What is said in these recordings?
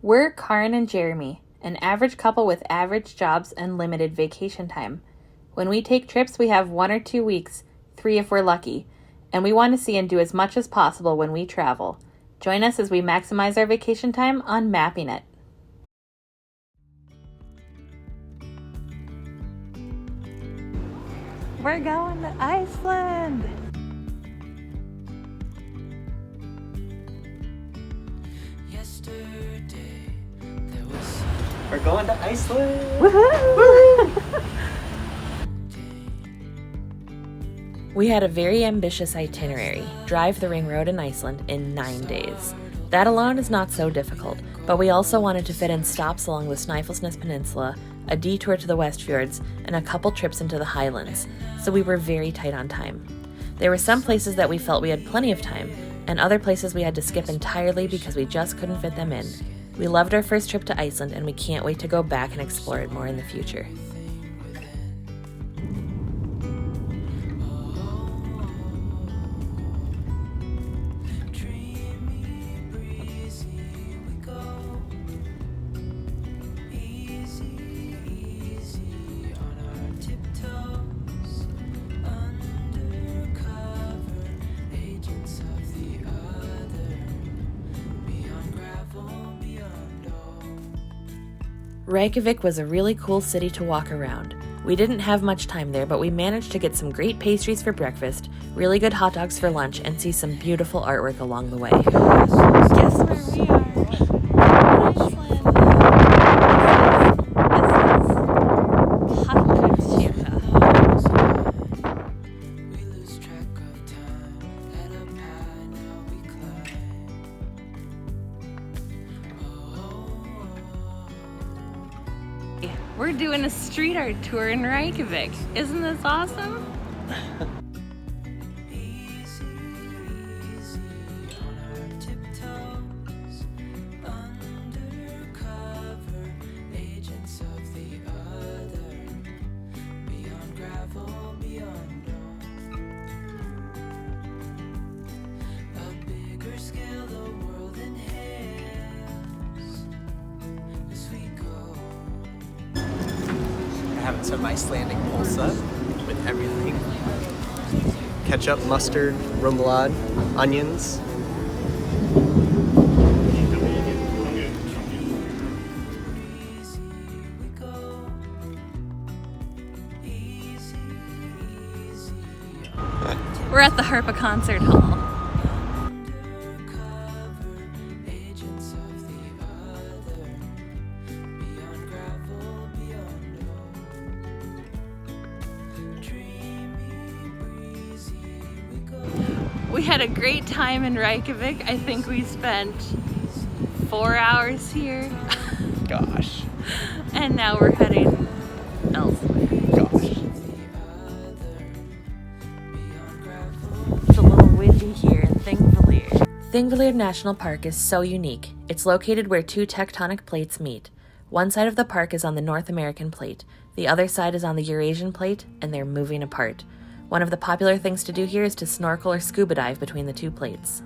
We're Karin and Jeremy, an average couple with average jobs and limited vacation time. When we take trips, we have 1 or 2 weeks, 3 if we're lucky, and we want to see and do as much as possible when we travel. Join us as we maximize our vacation time on Mapping It. We're going to Iceland! We're going to Iceland! Woohoo! We had a very ambitious itinerary, drive the Ring Road in Iceland in 9 days. That alone is not so difficult, but we also wanted to fit in stops along the Snaefellsnes Peninsula, a detour to the Westfjords, and a couple trips into the Highlands, so we were very tight on time. There were some places that we felt we had plenty of time, and other places we had to skip entirely because we just couldn't fit them in. We loved our first trip to Iceland, and we can't wait to go back and explore it more in the future. Reykjavik was a really cool city to walk around. We didn't have much time there, but we managed to get some great pastries for breakfast, really good hot dogs for lunch, and see some beautiful artwork along the way. Guess where we are? Iceland. This is Pitstop. We're doing a street art tour in Reykjavik. Isn't this awesome? Having some Icelandic pulsa with everything. Ketchup, mustard, remoulade, onions. We're at the Harpa Concert Hall. We had a great time in Reykjavik. I think we spent 4 hours here. Gosh. And now we're heading elsewhere. Gosh. It's a little windy here in Thingvellir. Thingvellir National Park is so unique. It's located where 2 tectonic plates meet. One side of the park is on the North American plate, the other side is on the Eurasian plate, and they're moving apart. One of the popular things to do here is to snorkel or scuba dive between the 2 plates.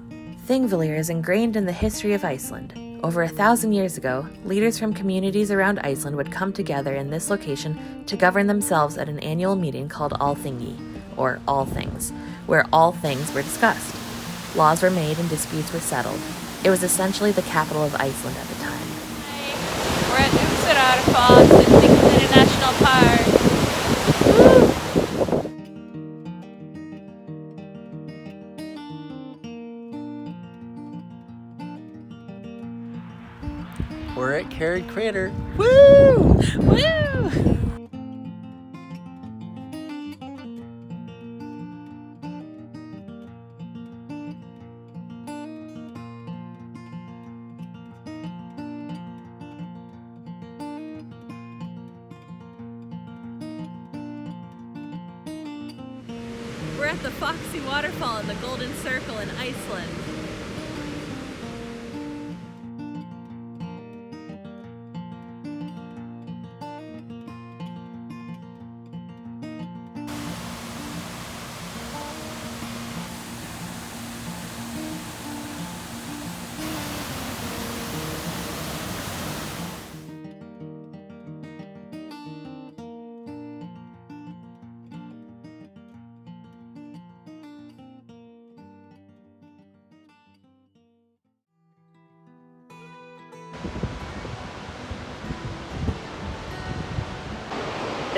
Thingvellir is ingrained in the history of Iceland. Over 1,000 years ago, leaders from communities around Iceland would come together in this location to govern themselves at an annual meeting called Allþingi, or All Things, where all things were discussed. Laws were made and disputes were settled. It was essentially the capital of Iceland at the time. We're at Waterfalls in Thingvellir National Park. Woo! We're at Carrot Crater. Woo! Woo! We're at the Foxy Waterfall in the Golden Circle in Iceland.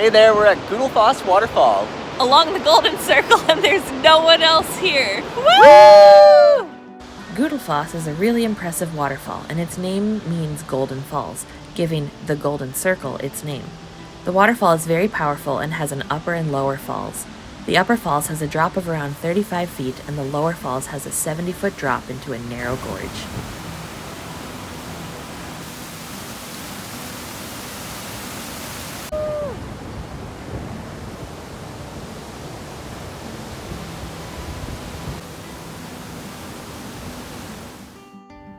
Hey there, we're at Gudelfoss Waterfall. Along the Golden Circle, and there's no one else here. Woo! Gudelfoss is a really impressive waterfall, and its name means Golden Falls, giving the Golden Circle its name. The waterfall is very powerful and has an upper and lower falls. The upper falls has a drop of around 35 feet, and the lower falls has a 70-foot drop into a narrow gorge.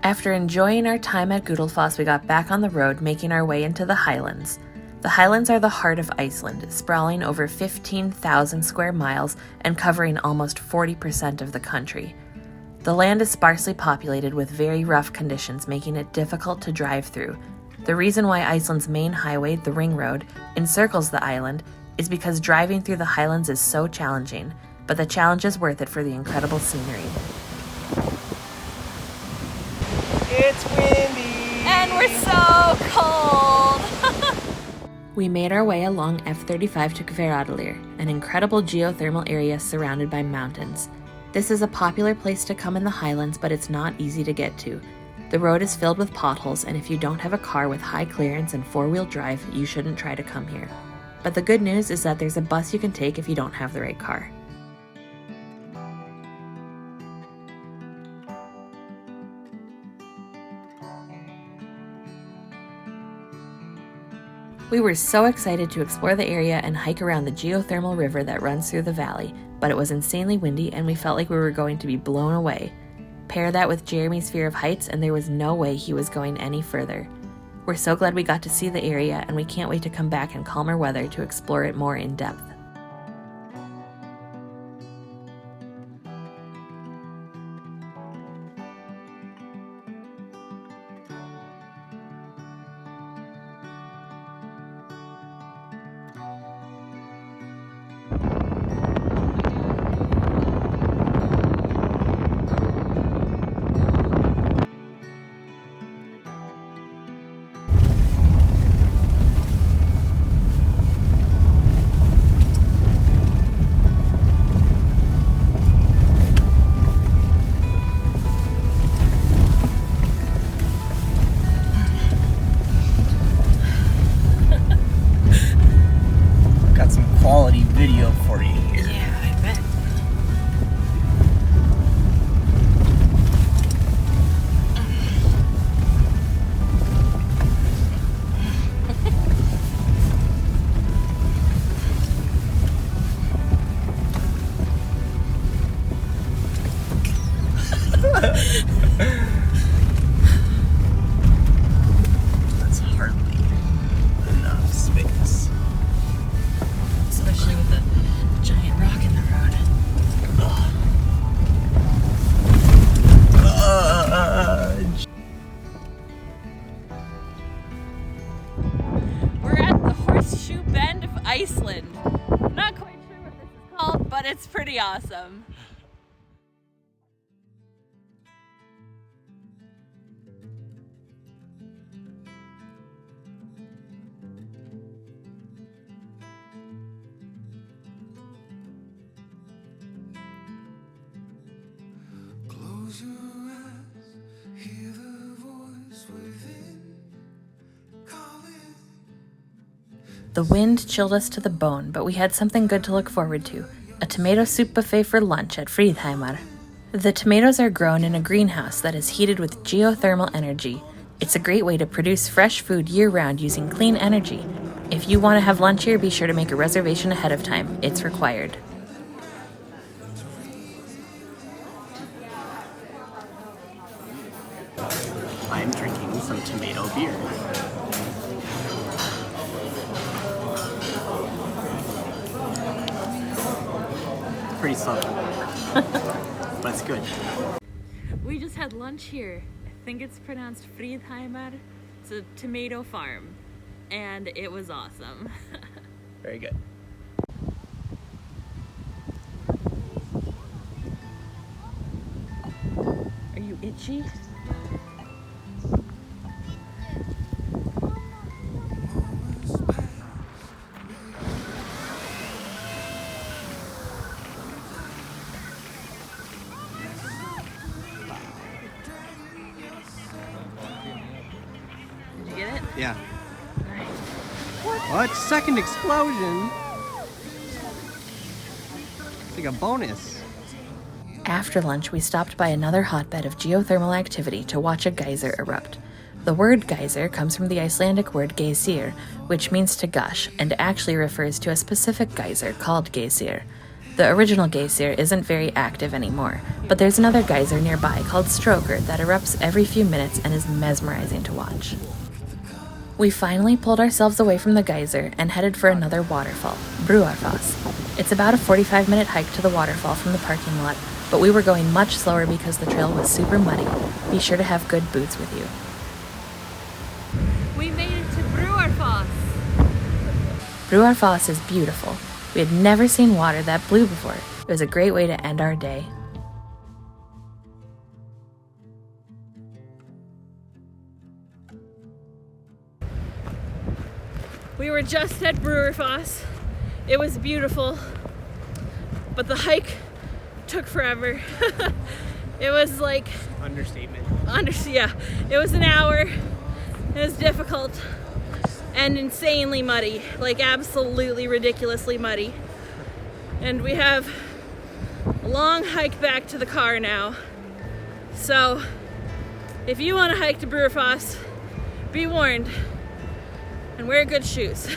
After enjoying our time at Gudelfoss, we got back on the road, making our way into the Highlands. The Highlands are the heart of Iceland, sprawling over 15,000 square miles and covering almost 40% of the country. The land is sparsely populated with very rough conditions, making it difficult to drive through. The reason why Iceland's main highway, the Ring Road, encircles the island is because driving through the Highlands is so challenging, but the challenge is worth it for the incredible scenery. It's windy! And we're so cold! We made our way along F35 to Hveradalir, an incredible geothermal area surrounded by mountains. This is a popular place to come in the Highlands, but it's not easy to get to. The road is filled with potholes, and if you don't have a car with high clearance and four-wheel drive, you shouldn't try to come here. But the good news is that there's a bus you can take if you don't have the right car. We were so excited to explore the area and hike around the geothermal river that runs through the valley, but it was insanely windy and we felt like we were going to be blown away. Pair that with Jeremy's fear of heights and there was no way he was going any further. We're so glad we got to see the area and we can't wait to come back in calmer weather to explore it more in depth. Quality video for you here. Yeah, I bet. That's hardly enough space. Especially with the giant rock in the road. We're at the Horseshoe Bend of Iceland. I'm not quite sure what this is called, but it's pretty awesome. Close your eyes, hear the voice within calling. The wind chilled us to the bone, but we had something good to look forward to, a tomato soup buffet for lunch at Fríðheimar. The tomatoes are grown in a greenhouse that is heated with geothermal energy. It's a great way to produce fresh food year-round using clean energy. If you want to have lunch here, be sure to make a reservation ahead of time. It's required. I'm drinking some tomato beer. Pretty slow, but it's good. We just had lunch here. I think it's pronounced Fríðheimar. It's a tomato farm, and it was awesome. Very good. Are you itchy? Yeah. What? Second explosion? It's like a bonus. After lunch, we stopped by another hotbed of geothermal activity to watch a geyser erupt. The word geyser comes from the Icelandic word geysir, which means to gush, and actually refers to a specific geyser called Glacier. The original Glacier isn't very active anymore, but there's another geyser nearby called Stroker that erupts every few minutes and is mesmerizing to watch. We finally pulled ourselves away from the geyser and headed for another waterfall, Brúarfoss. It's about a 45-minute hike to the waterfall from the parking lot, but we were going much slower because the trail was super muddy. Be sure to have good boots with you. We made it to Brúarfoss. Brúarfoss is beautiful. We had never seen water that blue before. It was a great way to end our day. We were just at Brúarfoss. It was beautiful, but the hike took forever. It was like... Understatement. Yeah, it was an hour. It was difficult and insanely muddy, like absolutely ridiculously muddy. And we have a long hike back to the car now. So if you want to hike to Brúarfoss, be warned and wear good shoes.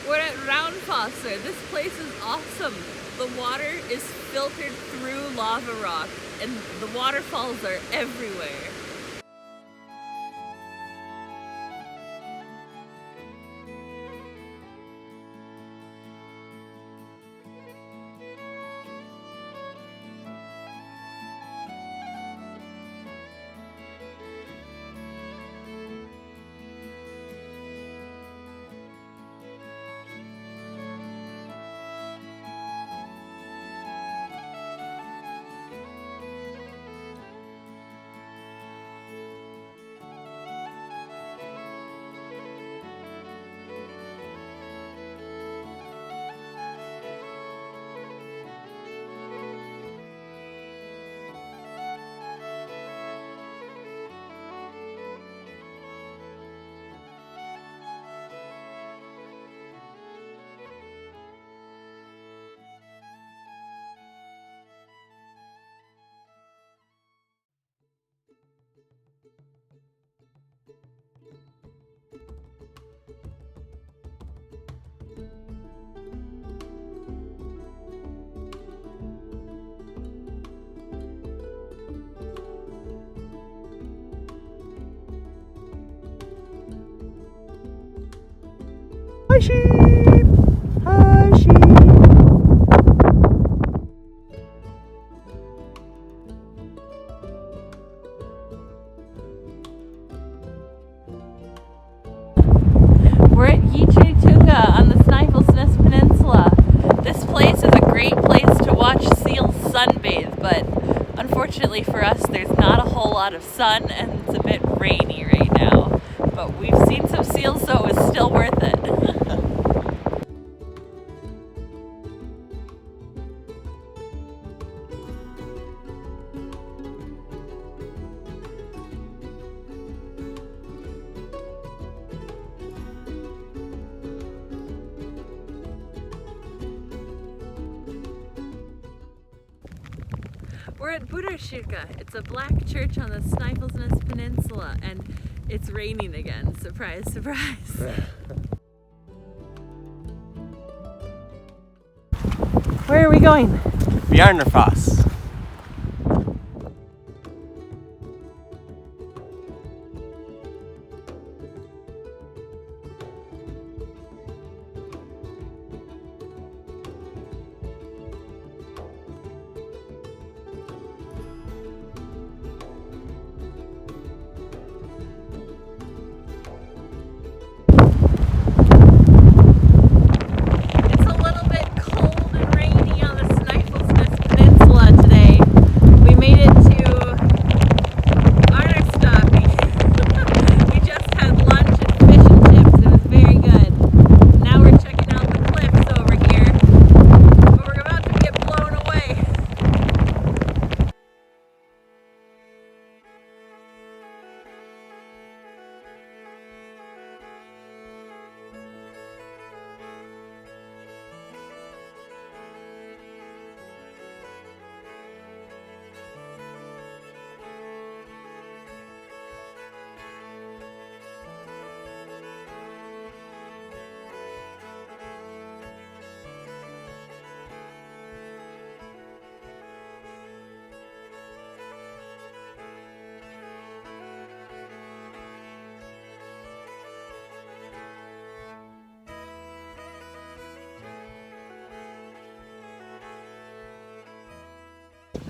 We're at Roundfosser. This place is awesome. The water is filtered through lava rock and the waterfalls are everywhere. Hi sheep! Hi sheep! We're at Geothermal on the Snæfellsnes Peninsula. This place is a great place to watch seals sunbathe, but unfortunately for us there's not a whole lot of sun and it's a bit rainy right now. But we've seen some seals, so it was still worth it. We're at Budakirkja. It's a black church on the Snæfellsnes Peninsula, and it's raining again. Surprise, surprise. Where are we going? Bjarnarfoss.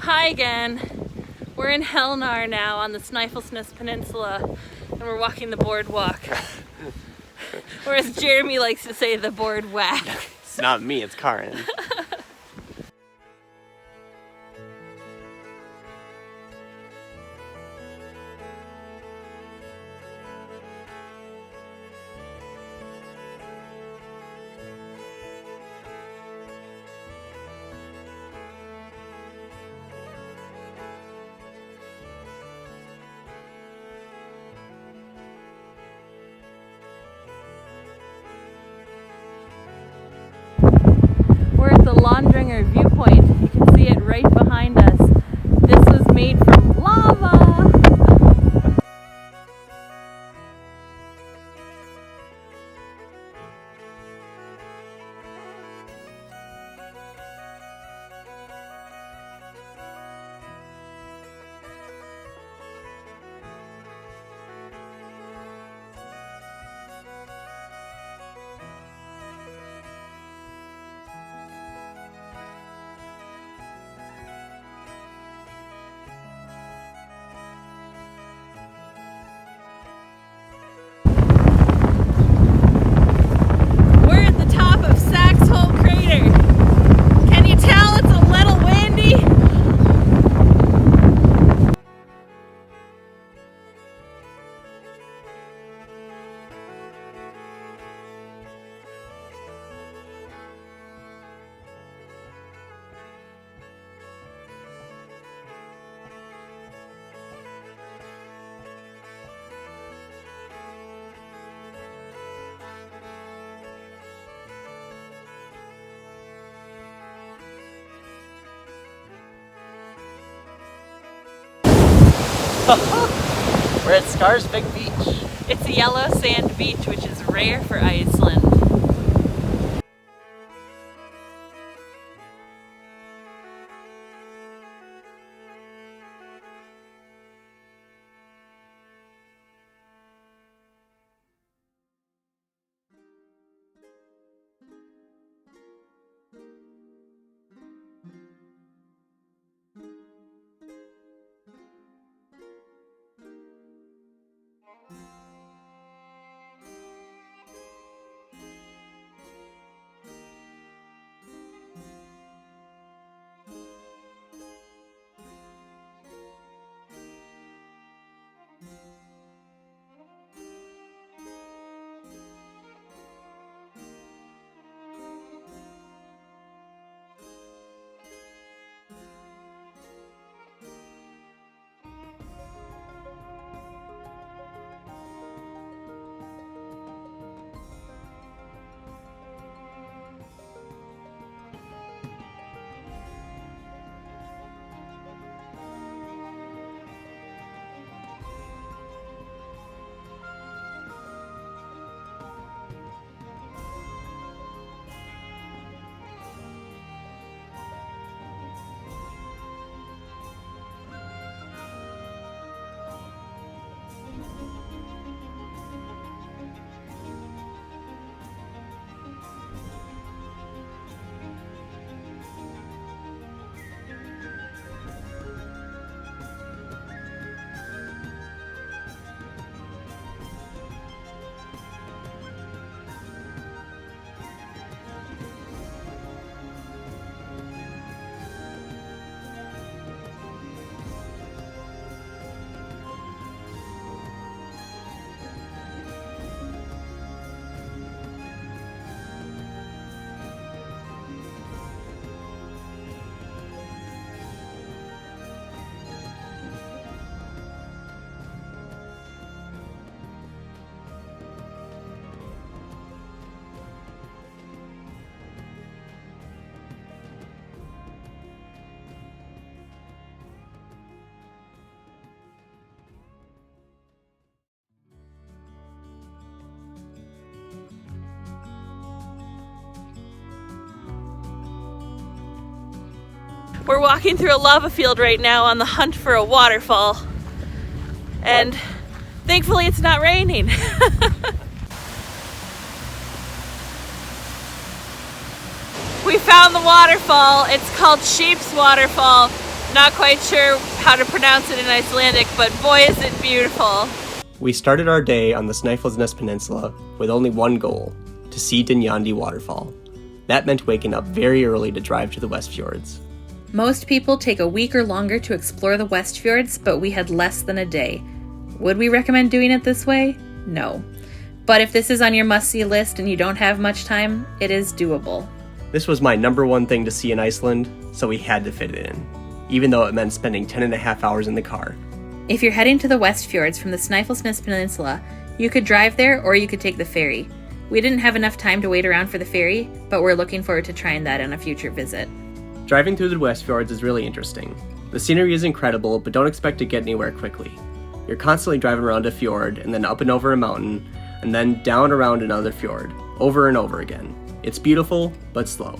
Hi again. We're in Helnar now on the Snæfellsnes Peninsula, and we're walking the boardwalk. Or as Jeremy likes to say, the boardwalk. It's not me, it's Karin. We're at the Landringer viewpoint. You can see it right behind us. This was made from lava! We're at Skarsvik Beach. It's a yellow sand beach, which is rare for Iceland. We're walking through a lava field right now on the hunt for a waterfall. And thankfully it's not raining. We found the waterfall. It's called Sheep's Waterfall. Not quite sure how to pronounce it in Icelandic, but boy is it beautiful. We started our day on the Snæfellsnes Peninsula with only one goal, to see Dynjandi waterfall. That meant waking up very early to drive to the Westfjords. Most people take a week or longer to explore the Westfjords, but we had less than a day. Would we recommend doing it this way? No. But if this is on your must-see list and you don't have much time, it is doable. This was my number one thing to see in Iceland, so we had to fit it in, even though it meant spending 10.5 hours in the car. If you're heading to the Westfjords from the Snaefellsnes Peninsula, you could drive there or you could take the ferry. We didn't have enough time to wait around for the ferry, but we're looking forward to trying that on a future visit. Driving through the Westfjords is really interesting. The scenery is incredible, but don't expect to get anywhere quickly. You're constantly driving around a fjord, and then up and over a mountain, and then down around another fjord, over and over again. It's beautiful, but slow.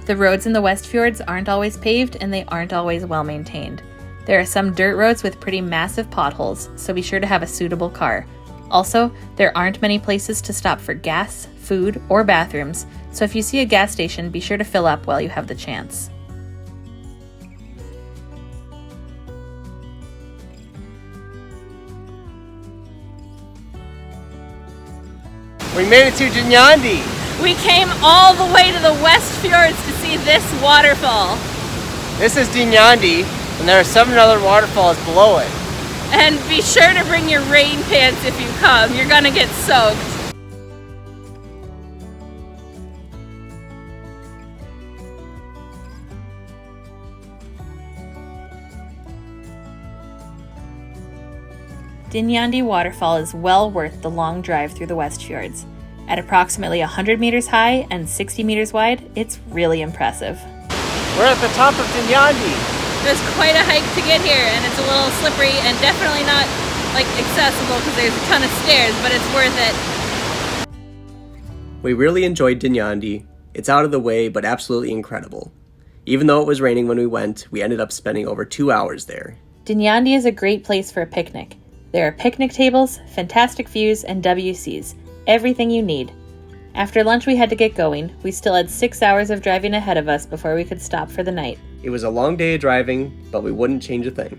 The roads in the Westfjords aren't always paved and they aren't always well maintained. There are some dirt roads with pretty massive potholes, so be sure to have a suitable car. Also, there aren't many places to stop for gas, food, or bathrooms, so if you see a gas station, be sure to fill up while you have the chance. We made it to Dynjandi! We came all the way to the Westfjords to see this waterfall. This is Dynjandi, and there are 7 other waterfalls below it. And be sure to bring your rain pants if you come. You're gonna get soaked. Dynjandi waterfall is well worth the long drive through the Westfjords. At approximately 100 meters high and 60 meters wide, it's really impressive. We're at the top of Dynjandi. There's quite a hike to get here, and it's a little slippery and definitely not accessible because there's a ton of stairs, but it's worth it. We really enjoyed Dynjandi. It's out of the way, but absolutely incredible. Even though it was raining when we went, we ended up spending over 2 hours there. Dynjandi is a great place for a picnic. There are picnic tables, fantastic views, and WCs. Everything you need. After lunch we had to get going. We still had 6 hours of driving ahead of us before we could stop for the night. It was a long day of driving, but we wouldn't change a thing.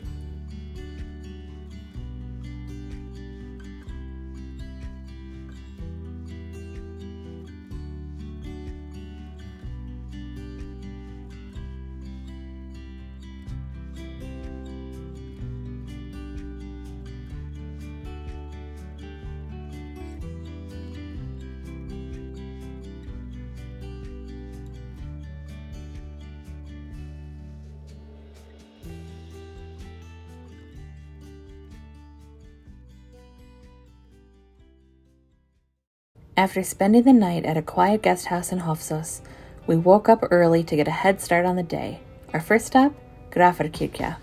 After spending the night at a quiet guest house in Hofsós, we woke up early to get a head start on the day. Our first stop, Grafarkirkja.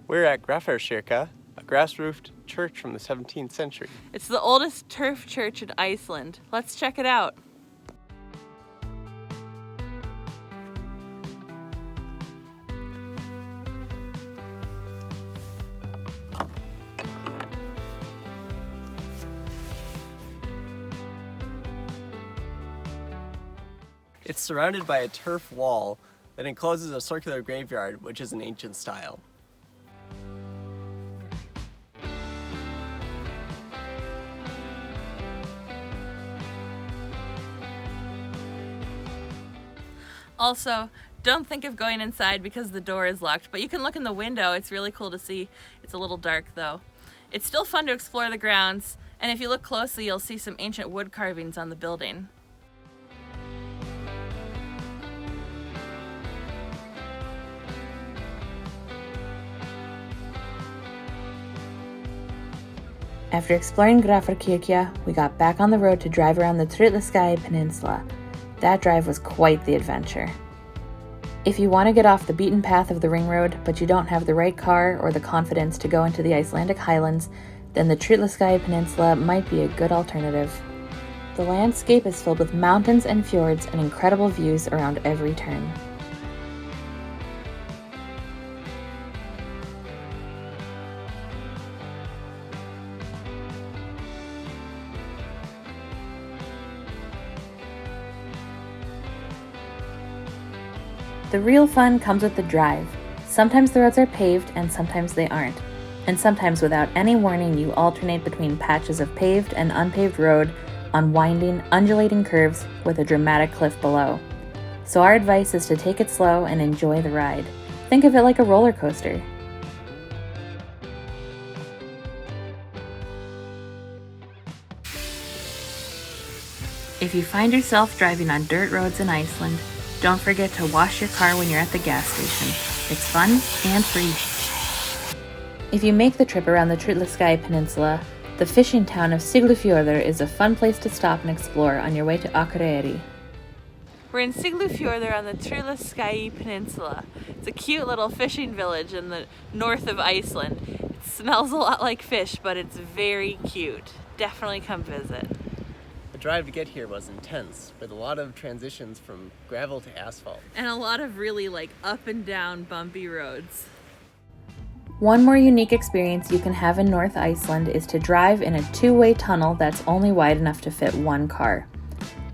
We're at Grafarkirkja, a grass-roofed church from the 17th century. It's the oldest turf church in Iceland. Let's check it out. It's surrounded by a turf wall that encloses a circular graveyard, which is an ancient style. Also, don't think of going inside because the door is locked, but you can look in the window. It's really cool to see. It's a little dark though. It's still fun to explore the grounds, and if you look closely, you'll see some ancient wood carvings on the building. After exploring Grafarkirkja, we got back on the road to drive around the Tröllaskagi Peninsula. That drive was quite the adventure. If you want to get off the beaten path of the Ring Road, but you don't have the right car or the confidence to go into the Icelandic Highlands, then the Tröllaskagi Peninsula might be a good alternative. The landscape is filled with mountains and fjords and incredible views around every turn. The real fun comes with the drive. Sometimes the roads are paved and sometimes they aren't. And sometimes without any warning you alternate between patches of paved and unpaved road on winding, undulating curves with a dramatic cliff below. So our advice is to take it slow and enjoy the ride. Think of it like a roller coaster. If you find yourself driving on dirt roads in Iceland, don't forget to wash your car when you're at the gas station. It's fun and free. If you make the trip around the Tröllaskagi Peninsula, the fishing town of Seydisfjordur is a fun place to stop and explore on your way to Akureyri. We're in Seydisfjordur on the Tröllaskagi Peninsula. It's a cute little fishing village in the north of Iceland. It smells a lot like fish, but it's very cute. Definitely come visit. The drive to get here was intense, with a lot of transitions from gravel to asphalt. And a lot of really up and down bumpy roads. One more unique experience you can have in North Iceland is to drive in a two-way tunnel that's only wide enough to fit one car.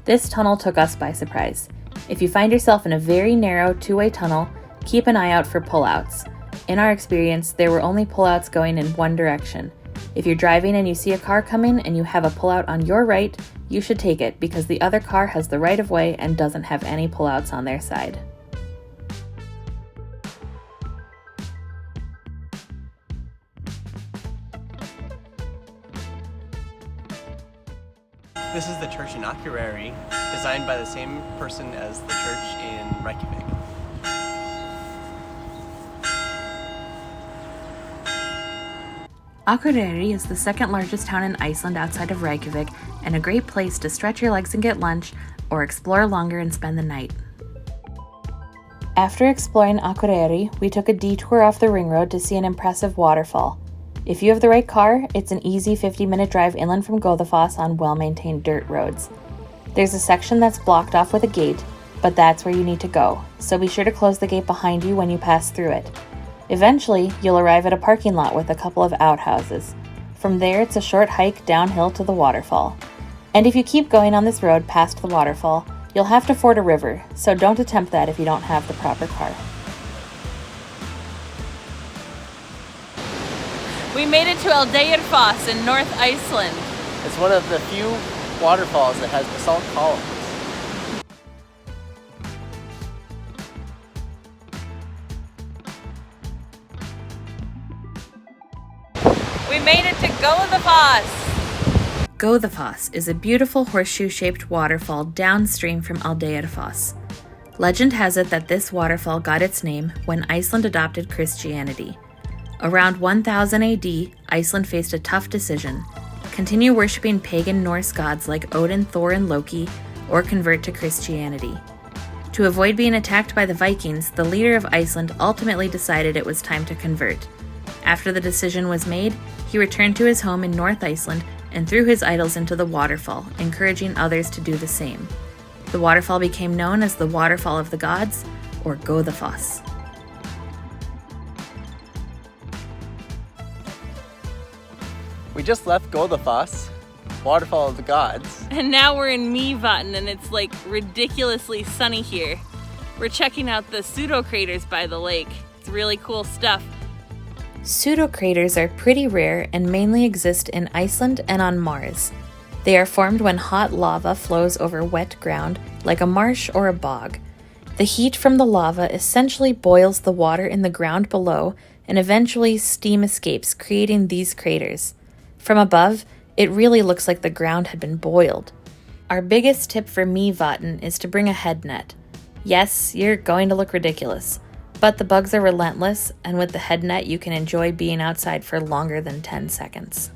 This tunnel took us by surprise. If you find yourself in a very narrow two-way tunnel, keep an eye out for pullouts. In our experience, there were only pullouts going in one direction. If you're driving and you see a car coming and you have a pullout on your right, you should take it because the other car has the right of way and doesn't have any pullouts on their side. This is the church in Akureyri, designed by the same person as the church in Reykjavik. Akureyri is the second largest town in Iceland outside of Reykjavik and a great place to stretch your legs and get lunch or explore longer and spend the night. After exploring Akureyri, we took a detour off the Ring Road to see an impressive waterfall. If you have the right car, it's an easy 50-minute drive inland from Goðafoss on well-maintained dirt roads. There's a section that's blocked off with a gate, but that's where you need to go, so be sure to close the gate behind you when you pass through it. Eventually, you'll arrive at a parking lot with a couple of outhouses. From there, it's a short hike downhill to the waterfall. And if you keep going on this road past the waterfall, you'll have to ford a river, so don't attempt that if you don't have the proper car. We made it to Eldeyjarfoss in North Iceland. It's one of the few waterfalls that has basalt columns. We made it to Goðafoss. Goðafoss is a beautiful horseshoe-shaped waterfall downstream from Eldeyjarfoss. Legend has it that this waterfall got its name when Iceland adopted Christianity. Around 1000 AD, Iceland faced a tough decision: continue worshipping pagan Norse gods like Odin, Thor, and Loki, or convert to Christianity. To avoid being attacked by the Vikings, the leader of Iceland ultimately decided it was time to convert. After the decision was made, he returned to his home in North Iceland and threw his idols into the waterfall, encouraging others to do the same. The waterfall became known as the Waterfall of the Gods, or Goðafoss. We just left Goðafoss, Waterfall of the Gods. And now we're in Mývatn and it's ridiculously sunny here. We're checking out the pseudo-craters by the lake. It's really cool stuff. Pseudocraters are pretty rare and mainly exist in Iceland and on Mars. They are formed when hot lava flows over wet ground, like a marsh or a bog. The heat from the lava essentially boils the water in the ground below, and eventually steam escapes, creating these craters. From above, it really looks like the ground had been boiled. Our biggest tip for Mývatn is to bring a head net. Yes, you're going to look ridiculous, but the bugs are relentless, and with the head net you can enjoy being outside for longer than 10 seconds.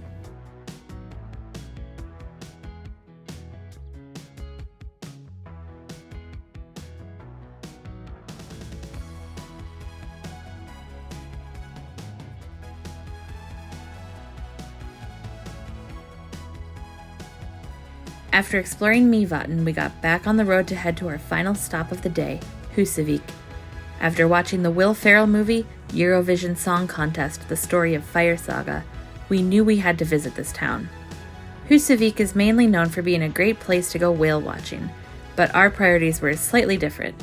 After exploring Mývatn, we got back on the road to head to our final stop of the day, Húsavík. After watching the Will Ferrell movie, Eurovision Song Contest, The Story of Fire Saga, we knew we had to visit this town. Húsavík is mainly known for being a great place to go whale watching, but our priorities were slightly different.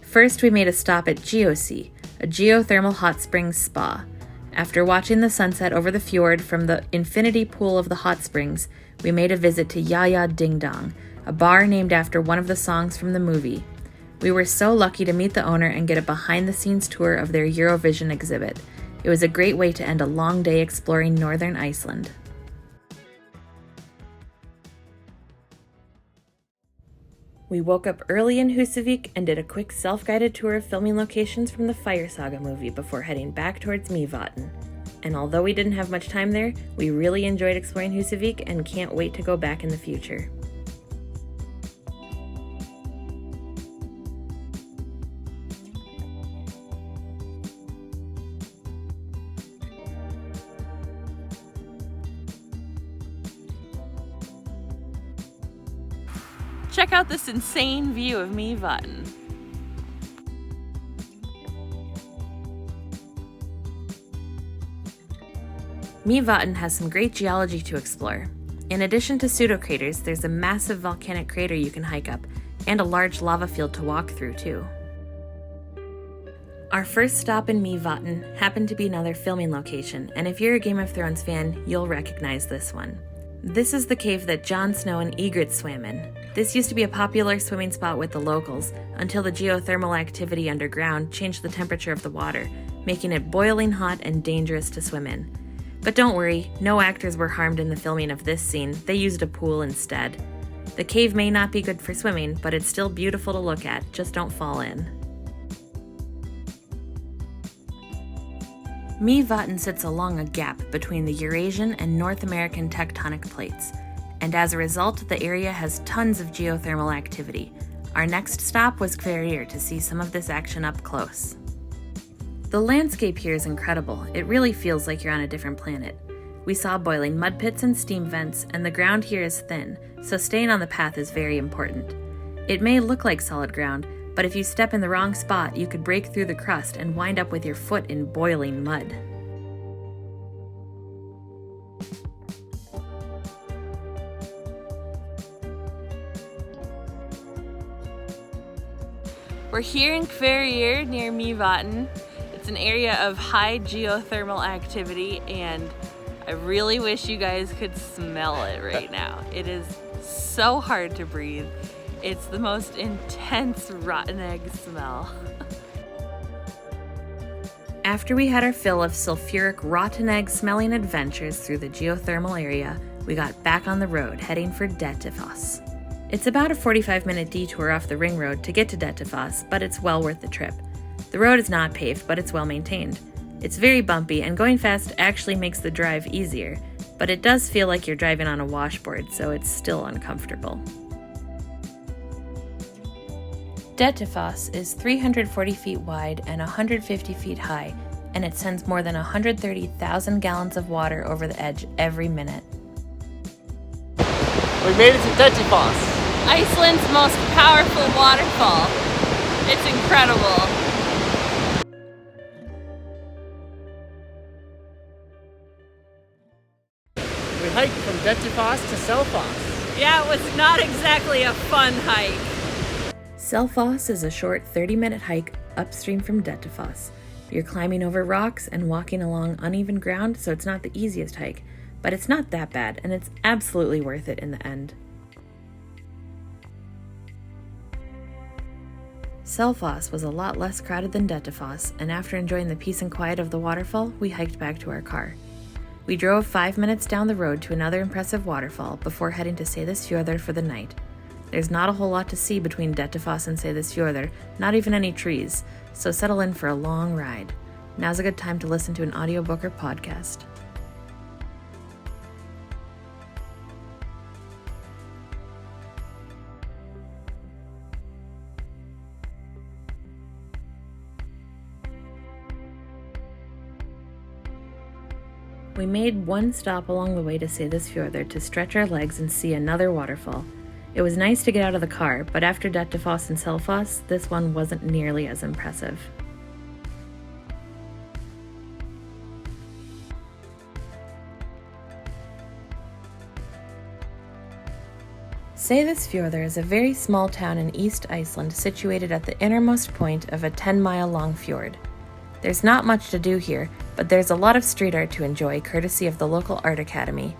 First, we made a stop at Geysers, a geothermal hot springs spa. After watching the sunset over the fjord from the infinity pool of the hot springs, we made a visit to Yaya Ding Dong, a bar named after one of the songs from the movie. We were so lucky to meet the owner and get a behind-the-scenes tour of their Eurovision exhibit. It was a great way to end a long day exploring Northern Iceland. We woke up early in Húsavík and did a quick self-guided tour of filming locations from the Fire Saga movie before heading back towards Mývatn. And although we didn't have much time there, we really enjoyed exploring Húsavík and can't wait to go back in the future. Check out this insane view of Mývatn. Mývatn has some great geology to explore. In addition to pseudocraters, there's a massive volcanic crater you can hike up, and a large lava field to walk through too. Our first stop in Mývatn happened to be another filming location, and if you're a Game of Thrones fan, you'll recognize this one. This is the cave that Jon Snow and Ygritte swam in. This used to be a popular swimming spot with the locals, until the geothermal activity underground changed the temperature of the water, making it boiling hot and dangerous to swim in. But don't worry, no actors were harmed in the filming of this scene, they used a pool instead. The cave may not be good for swimming, but it's still beautiful to look at, just don't fall in. Mývatn sits along a gap between the Eurasian and North American tectonic plates, and as a result, the area has tons of geothermal activity. Our next stop was Glacier to see some of this action up close. The landscape here is incredible. It really feels like you're on a different planet. We saw boiling mud pits and steam vents, and the ground here is thin, so staying on the path is very important. It may look like solid ground, but if you step in the wrong spot, you could break through the crust and wind up with your foot in boiling mud. We're here in Glacier near Mývatn. It's an area of high geothermal activity, and I really wish you guys could smell it right now. It is so hard to breathe. It's the most intense rotten egg smell. After we had our fill of sulfuric rotten egg smelling adventures through the geothermal area, we got back on the road heading for Dettifoss. It's about a 45-minute detour off the Ring Road to get to Dettifoss, but it's well worth the trip. The road is not paved, but it's well maintained. It's very bumpy, and going fast actually makes the drive easier, but it does feel like you're driving on a washboard, so it's still uncomfortable. Dettifoss is 340 feet wide and 150 feet high, and it sends more than 130,000 gallons of water over the edge every minute. We made it to Dettifoss. Iceland's most powerful waterfall. It's incredible. We hiked from Dettifoss to Selfoss. Yeah, it was not exactly a fun hike. Selfoss is a short 30-minute hike upstream from Dettifoss. You're climbing over rocks and walking along uneven ground, so it's not the easiest hike, but it's not that bad, and it's absolutely worth it in the end. Selfoss was a lot less crowded than Dettifoss, and after enjoying the peace and quiet of the waterfall, we hiked back to our car. We drove 5 minutes down the road to another impressive waterfall before heading to Seydisfjordur for the night. There's not a whole lot to see between Dettifoss and Seydisfjordur, not even any trees, so settle in for a long ride. Now's a good time to listen to an audiobook or podcast. We made one stop along the way to Seydisfjordur to stretch our legs and see another waterfall. It was nice to get out of the car, but after Dettifoss and Selfoss, this one wasn't nearly as impressive. Seydisfjordur is a very small town in East Iceland situated at the innermost point of a 10-mile-long fjord. There's not much to do here, but there's a lot of street art to enjoy courtesy of the local art academy.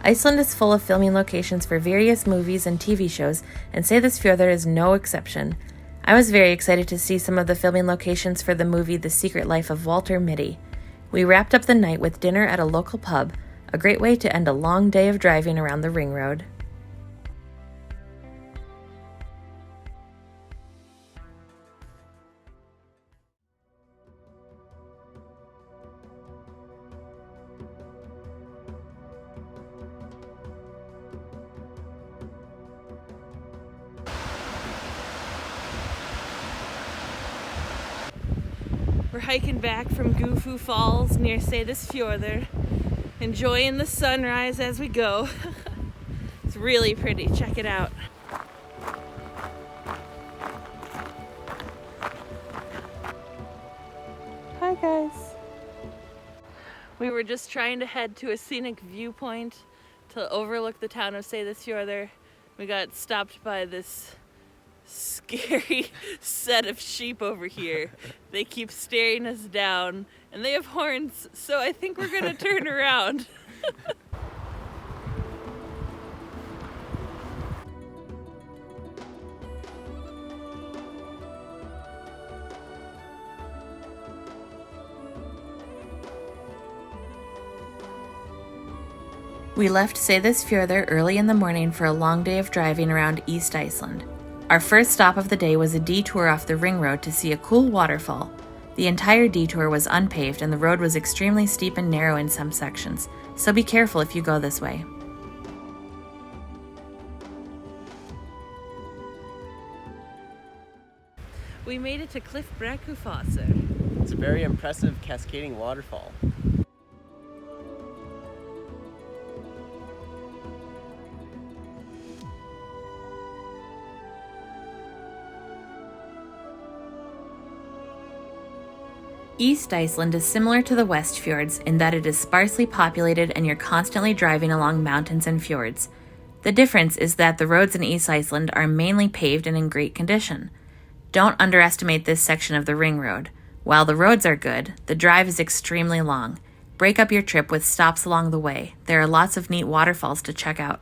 Iceland is full of filming locations for various movies and TV shows, and Seydisfjordur is no exception. I was very excited to see some of the filming locations for the movie The Secret Life of Walter Mitty. We wrapped up the night with dinner at a local pub, a great way to end a long day of driving around the Ring Road. We're hiking back from Gufu Falls near Seydisfjordur, enjoying the sunrise as we go. It's really pretty, check it out. Hi guys. We were just trying to head to a scenic viewpoint to overlook the town of Seydisfjordur. We got stopped by this scary set of sheep over here. They keep staring us down and they have horns, so I think we're gonna turn around. We left Seydisfjordur early in the morning for a long day of driving around East Iceland. Our first stop of the day was a detour off the Ring Road to see a cool waterfall. The entire detour was unpaved and the road was extremely steep and narrow in some sections, so be careful if you go this way. We made it to Cliff Brekkufossur. It's a very impressive cascading waterfall. East Iceland is similar to the Westfjords in that it is sparsely populated and you're constantly driving along mountains and fjords. The difference is that the roads in East Iceland are mainly paved and in great condition. Don't underestimate this section of the Ring Road. While the roads are good, the drive is extremely long. Break up your trip with stops along the way. There are lots of neat waterfalls to check out.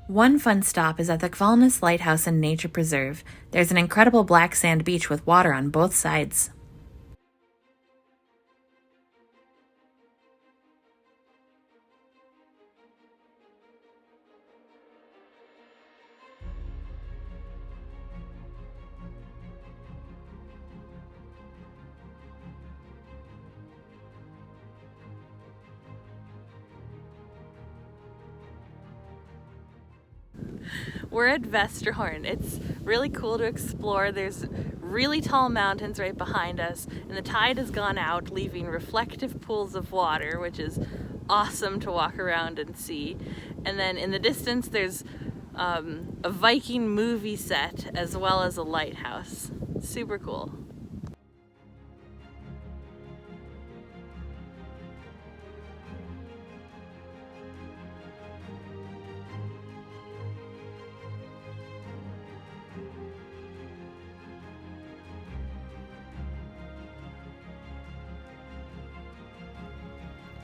One fun stop is at the Kvalnes Lighthouse and Nature Preserve. There's an incredible black sand beach with water on both sides. We're at Vestrahorn. It's really cool to explore. There's really tall mountains right behind us, and the tide has gone out, leaving reflective pools of water, which is awesome to walk around and see. And then in the distance, there's a Viking movie set as well as a lighthouse. Super cool.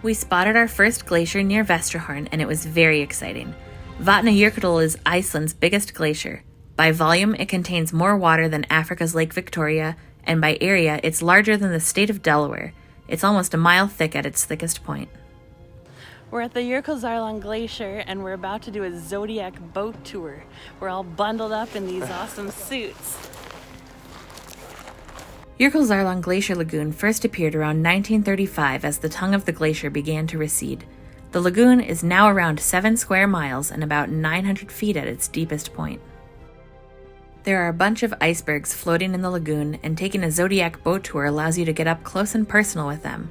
We spotted our first glacier near Vestrahorn, and it was very exciting. Vatnajökull is Iceland's biggest glacier. By volume, it contains more water than Africa's Lake Victoria, and by area, it's larger than the state of Delaware. It's almost a mile thick at its thickest point. We're at the Jökulsárlón Glacier and we're about to do a Zodiac boat tour. We're all bundled up in these awesome suits. Jökulsárlón Glacier Lagoon first appeared around 1935 as the tongue of the glacier began to recede. The lagoon is now around 7 square miles and about 900 feet at its deepest point. There are a bunch of icebergs floating in the lagoon, and taking a Zodiac boat tour allows you to get up close and personal with them.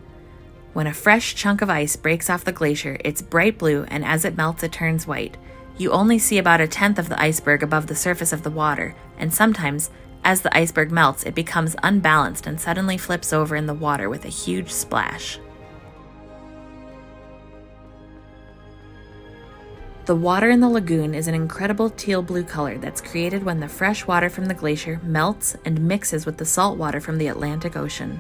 When a fresh chunk of ice breaks off the glacier, it's bright blue, and as it melts, it turns white. You only see about 1/10 of the iceberg above the surface of the water, and sometimes, as the iceberg melts, it becomes unbalanced and suddenly flips over in the water with a huge splash. The water in the lagoon is an incredible teal blue color that's created when the fresh water from the glacier melts and mixes with the salt water from the Atlantic Ocean.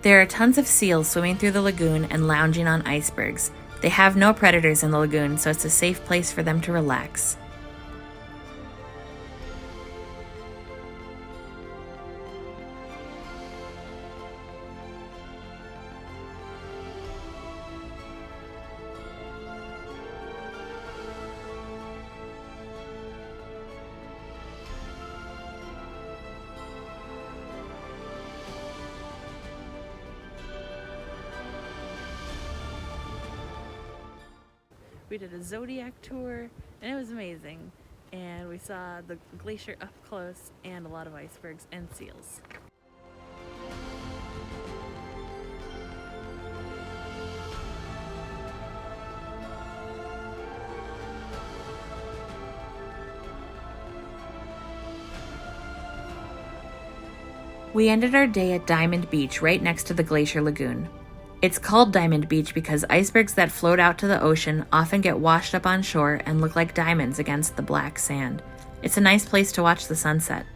There are tons of seals swimming through the lagoon and lounging on icebergs. They have no predators in the lagoon, so it's a safe place for them to relax. We did a Zodiac tour and it was amazing. And we saw the glacier up close and a lot of icebergs and seals. We ended our day at Diamond Beach right next to the Glacier Lagoon. It's called Diamond Beach because icebergs that float out to the ocean often get washed up on shore and look like diamonds against the black sand. It's a nice place to watch the sunset.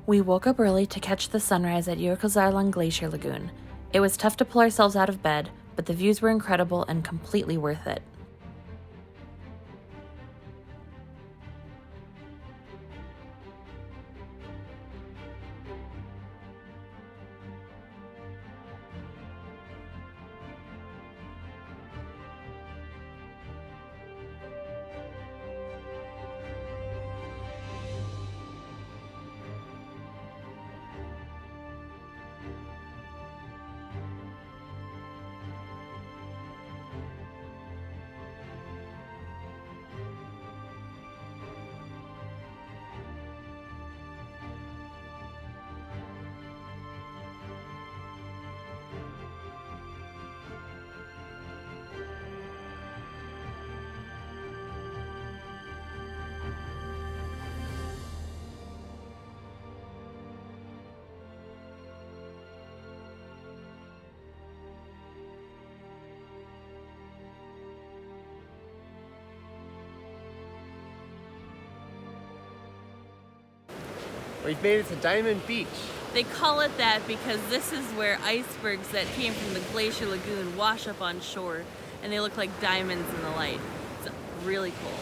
We woke up early to catch the sunrise at Jökulsárlón Glacier Lagoon. It was tough to pull ourselves out of bed, but the views were incredible and completely worth it. We've made it to Diamond Beach. They call it that because this is where icebergs that came from the Glacier Lagoon wash up on shore and they look like diamonds in the light. It's really cool.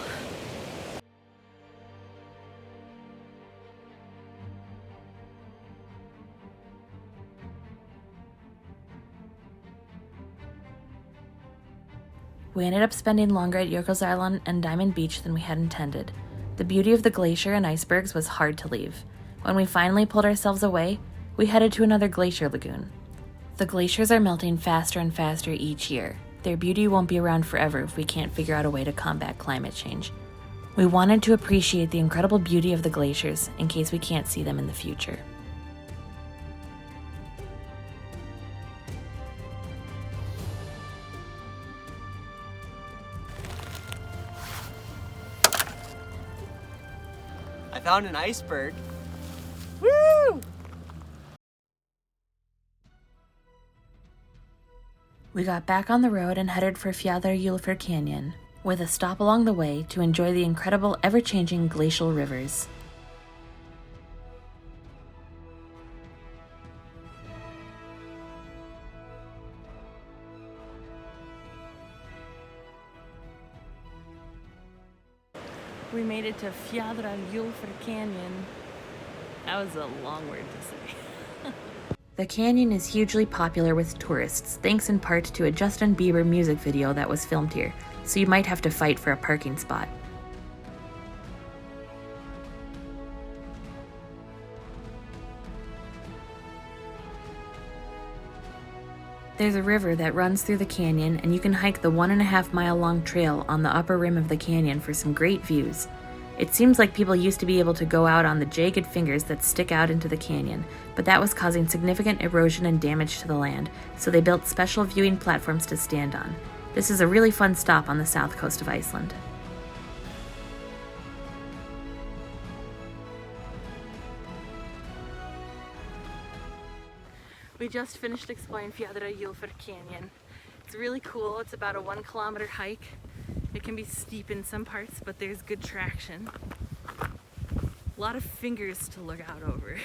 We ended up spending longer at Jökulsárlón and Diamond Beach than we had intended. The beauty of the glacier and icebergs was hard to leave. When we finally pulled ourselves away, we headed to another glacier lagoon. The glaciers are melting faster and faster each year. Their beauty won't be around forever if we can't figure out a way to combat climate change. We wanted to appreciate the incredible beauty of the glaciers in case we can't see them in the future. I found an iceberg. Woo! We got back on the road and headed for Fjaðrárjökull Canyon, with a stop along the way to enjoy the incredible ever-changing glacial rivers. We made it to Fjaðrárjökull Canyon. That was a long word to say. The canyon is hugely popular with tourists, thanks in part to a Justin Bieber music video that was filmed here, so you might have to fight for a parking spot. There's a river that runs through the canyon, and you can hike the 1.5-mile long trail on the upper rim of the canyon for some great views. It seems like people used to be able to go out on the jagged fingers that stick out into the canyon, but that was causing significant erosion and damage to the land, so they built special viewing platforms to stand on. This is a really fun stop on the south coast of Iceland. We just finished exploring Fjaðrárjökull Canyon. It's really cool. It's about a 1-kilometer hike. It can be steep in some parts, but there's good traction. A lot of fingers to look out over.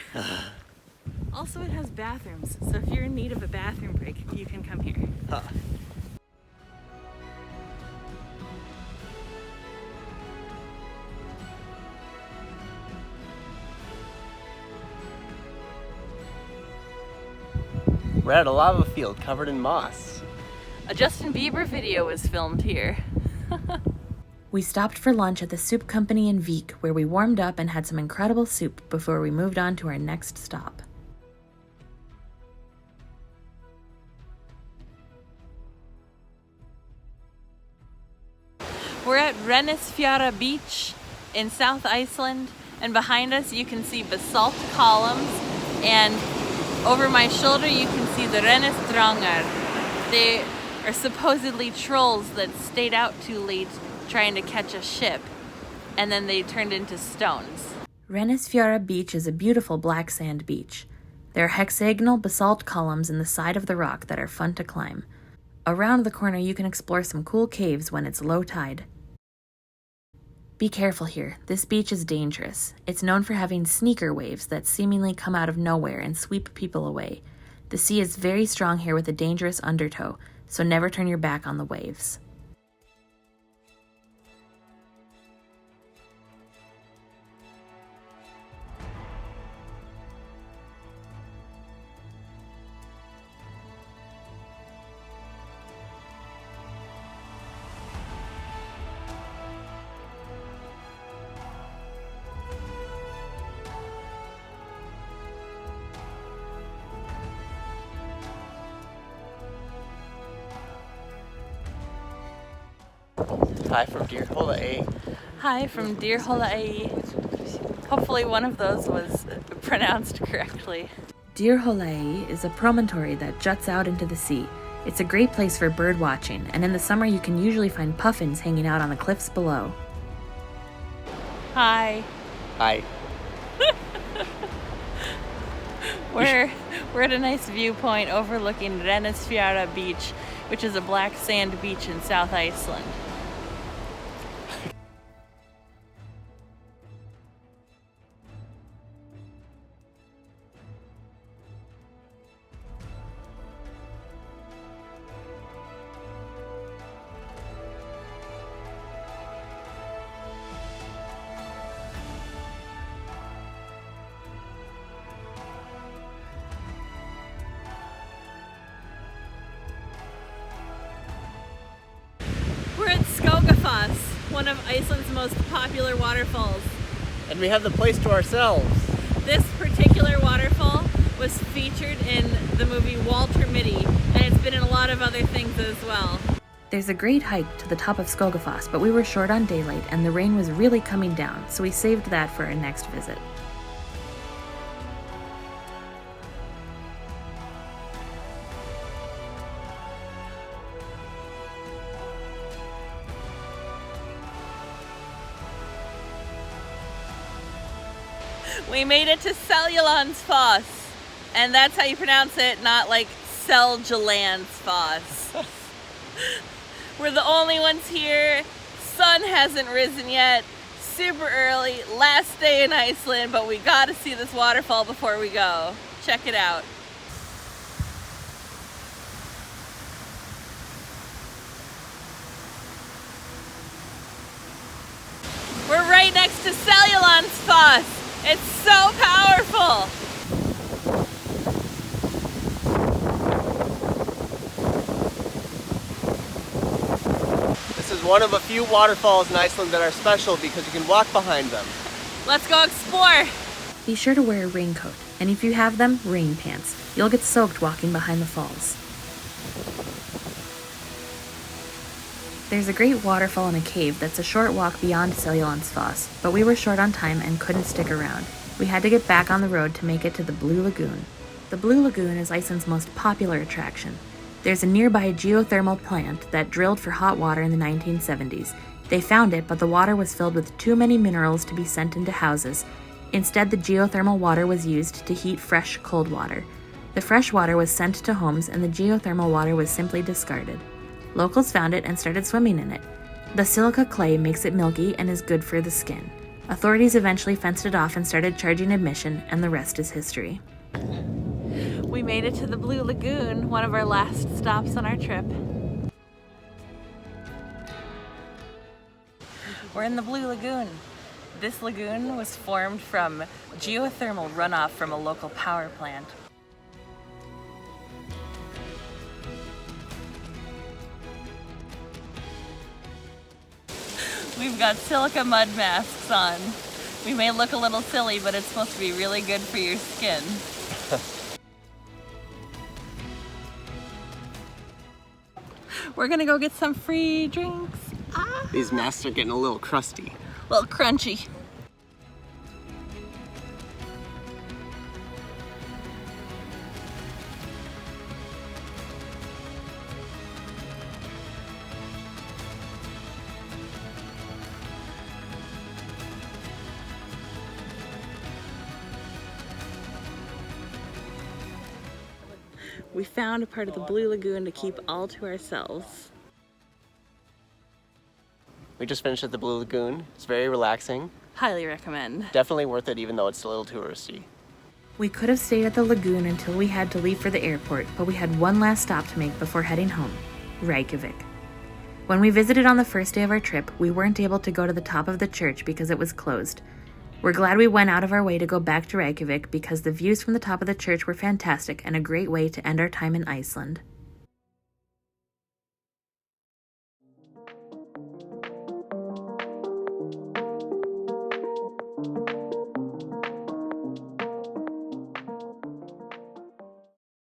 Also, it has bathrooms, so if you're in need of a bathroom break, you can come here. We're at a lava field covered in moss. A Justin Bieber video was filmed here. We stopped for lunch at the soup company in Vik, where we warmed up and had some incredible soup before we moved on to our next stop. We're at Reynnisfjara Beach in South Iceland, and behind us you can see basalt columns, and over my shoulder you can see the Reynnisdrangar. They are supposedly trolls that stayed out too late trying to catch a ship, and then they turned into stones. Reynnisfjara Beach is a beautiful black sand beach. There are hexagonal basalt columns in the side of the rock that are fun to climb. Around the corner you can explore some cool caves when it's low tide. Be careful here, this beach is dangerous. It's known for having sneaker waves that seemingly come out of nowhere and sweep people away. The sea is very strong here with a dangerous undertow, so never turn your back on the waves. Hi from Dyrhólaey. Hi from Dyrhólaey. Hopefully one of those was pronounced correctly. Dyrhólaey is a promontory that juts out into the sea. It's a great place for bird watching, and in the summer you can usually find puffins hanging out on the cliffs below. Hi. Hi. We're at a nice viewpoint overlooking Reynnisfjara Beach, which is a black sand beach in South Iceland. We're at Skogafoss, one of Iceland's most popular waterfalls. And we have the place to ourselves. This particular waterfall was featured in the movie Walter Mitty, and it's been in a lot of other things as well. There's a great hike to the top of Skogafoss, but we were short on daylight and the rain was really coming down, so we saved that for our next visit. We made it to Seljalandsfoss, and that's how you pronounce it, not like Seljalandsfoss. We're the only ones here. Sun hasn't risen yet. Super early, last day in Iceland, but we gotta see this waterfall before we go. Check it out. We're right next to Seljalandsfoss. It's so powerful. This is one of a few waterfalls in Iceland that are special because you can walk behind them. Let's go explore. Be sure to wear a raincoat, and if you have them, rain pants. You'll get soaked walking behind the falls. There's a great waterfall in a cave that's a short walk beyond Seljalandsfoss, but we were short on time and couldn't stick around. We had to get back on the road to make it to the Blue Lagoon. The Blue Lagoon is Iceland's most popular attraction. There's a nearby geothermal plant that drilled for hot water in the 1970s. They found it, but the water was filled with too many minerals to be sent into houses. Instead, the geothermal water was used to heat fresh, cold water. The fresh water was sent to homes, and the geothermal water was simply discarded. Locals found it and started swimming in it. The silica clay makes it milky and is good for the skin. Authorities eventually fenced it off and started charging admission, and the rest is history. We made it to the Blue Lagoon, one of our last stops on our trip. We're in the Blue Lagoon. This lagoon was formed from geothermal runoff from a local power plant. We've got silica mud masks on. We may look a little silly, but it's supposed to be really good for your skin. We're gonna go get some free drinks. These masks are getting a little crusty. A little crunchy. We found a part of the Blue Lagoon to keep all to ourselves. We just finished at the Blue Lagoon. It's very relaxing. Highly recommend. Definitely worth it even though it's a little touristy. We could have stayed at the lagoon until we had to leave for the airport, but we had one last stop to make before heading home, Reykjavik. When we visited on the first day of our trip, we weren't able to go to the top of the church because it was closed. We're glad we went out of our way to go back to Reykjavik because the views from the top of the church were fantastic and a great way to end our time in Iceland.